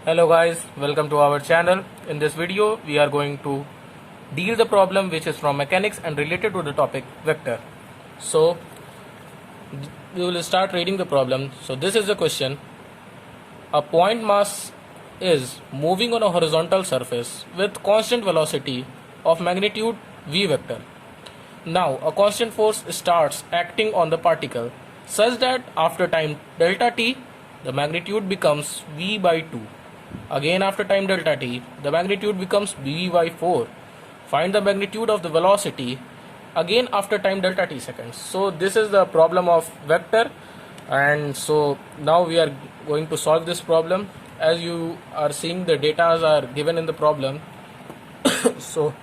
Hello guys, welcome to our channel. In this video we are going to deal the problem which is from mechanics and related to the topic vector. So we will start reading the problem. So this is the question. A point mass is moving on a horizontal surface with constant velocity of magnitude v vector. Now a constant force starts acting on the particle such that after time delta t the magnitude becomes v by 2. Again after time delta t the magnitude becomes v by 4. Find the magnitude of the velocity again after time delta t seconds. So this is the problem of vector, and so now we are going to solve this problem. As you are seeing, the data are given in the problem. So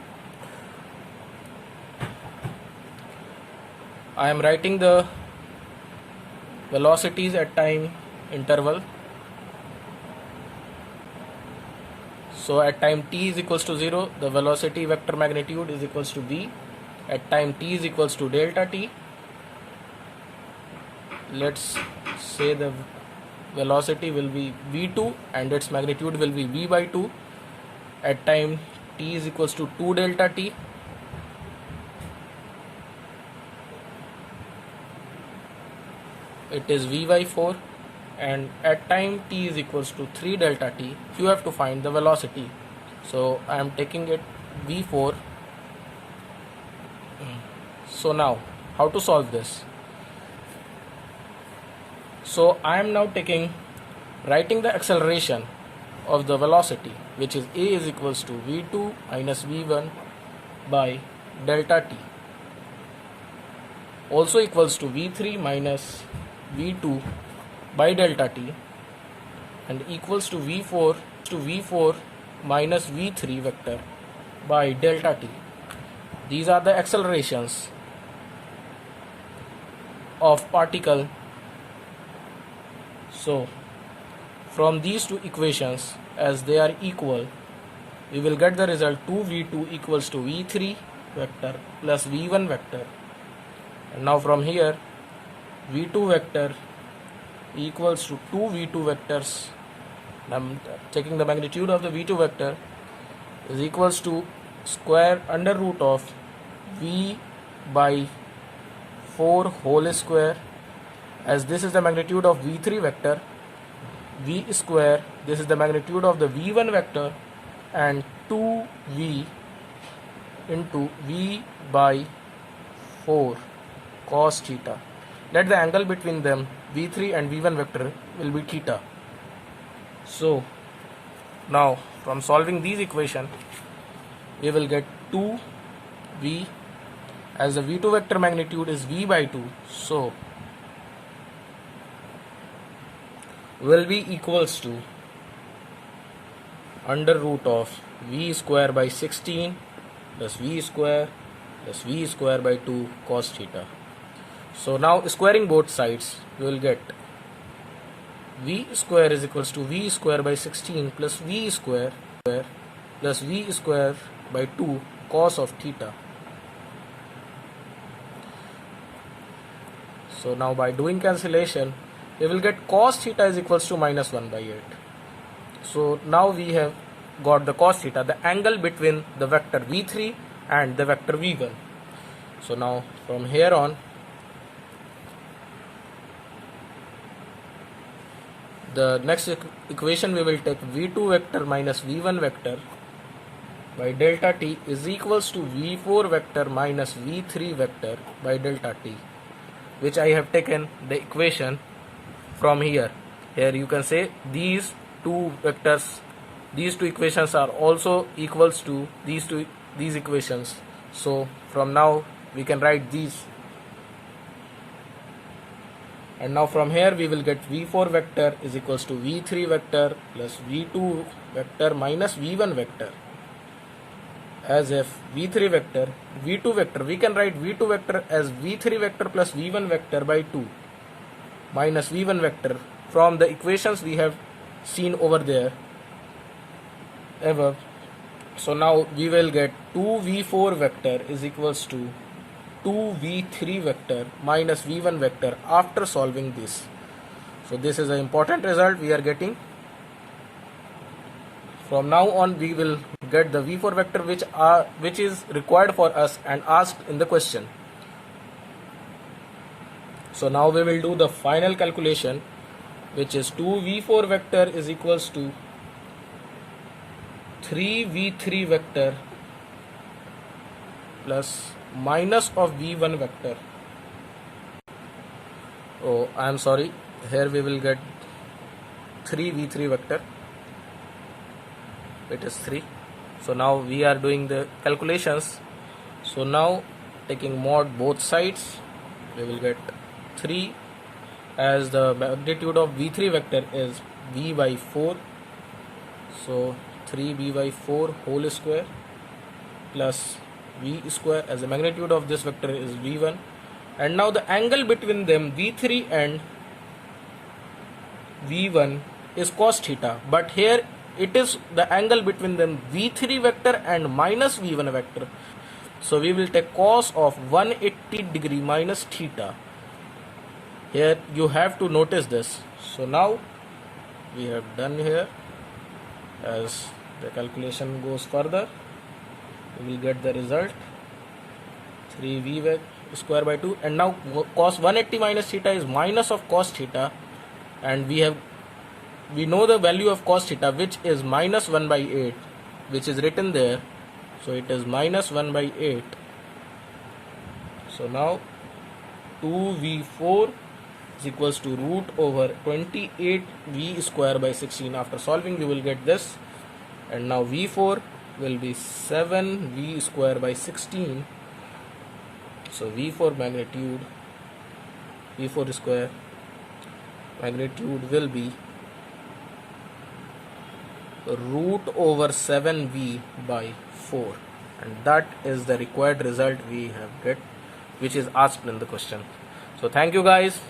I am writing the velocities at time interval. So at time t is equals to 0, the velocity vector magnitude is equals to v. At time t is equals to delta t, let's say the velocity will be v2 and its magnitude will be v by 2. At time t is equals to 2 delta t, it is v by 4, and at time t is equals to 3 delta t you have to find the velocity. So I am taking it v4. So now how to solve this? So I am now writing the acceleration of the velocity, which is a is equals to v2 minus v1 by delta t, also equals to v3 minus v2 by delta t, and equals to v4 minus v3 vector by delta t. These are the accelerations of particle. So from these two equations, as they are equal, we will get the result 2v2 equals to v3 vector plus v1 vector. And now from here v2 vector equals to 2 v2 vectors. I'm taking the magnitude of the v2 vector is equals to square under root of v by 4 whole square, as this is the magnitude of v3 vector, v square, this is the magnitude of the v1 vector, and 2v into v by 4 cos theta. Let the angle between them, v3 and v1 vector, will be theta. So now from solving these equations we will get 2v, as the v2 vector magnitude is v by 2, so will be equals to under root of v square by 16 plus v square by 2 cos theta. So now squaring both sides, we will get v square is equals to v square by 16 plus v square by 2 cos of theta. So now by doing cancellation we will get cos theta is equals to minus 1 by 8. So now we have got the cos theta, the angle between the vector v3 and the vector v1. So now from here on, the next equation we will take v2 vector minus v1 vector by delta t is equals to v4 vector minus v3 vector by delta t, which I have taken the equation from here. Here you can say these two vectors, these two equations are also equals to these equations. So from now we can write these, and now from here we will get v4 vector is equals to v3 vector plus v2 vector minus v1 vector, as if v2 vector we can write v2 vector as v3 vector plus v1 vector by 2 minus v1 vector from the equations we have seen over there above. So now we will get 2v4 vector is equals to 2v3 vector minus v1 vector after solving this. So this is an important result we are getting. From now on we will get the v4 vector which is required for us and asked in the question. So now we will do the final calculation, which is 2v4 vector is equals to 3v3 vector plus minus of v1 vector. Oh, I am sorry, here we will get 3v3 vector, it is 3. So now we are doing the calculations. So now taking mod both sides, we will get 3, as the magnitude of v3 vector is v by 4. So 3v by 4 whole square plus v square, as the magnitude of this vector is v1. And now the angle between them v3 and v1 is cos theta, but here it is the angle between them v3 vector and minus v1 vector. So we will take cos of 180 degree minus theta. Here you have to notice this. So now we have done here. As the calculation goes further, we will get the result 3v square by 2, and now cos 180 minus theta is minus of cos theta, and we know the value of cos theta, which is minus 1 by 8, which is written there. So it is minus 1 by 8. So now 2v4 is equals to root over 28v square by 16. After solving we will get this, and now v4 will be 7v square by 16. So v4 square magnitude will be root over 7v by 4, and that is the required result we have get, which is asked in the question. So thank you guys.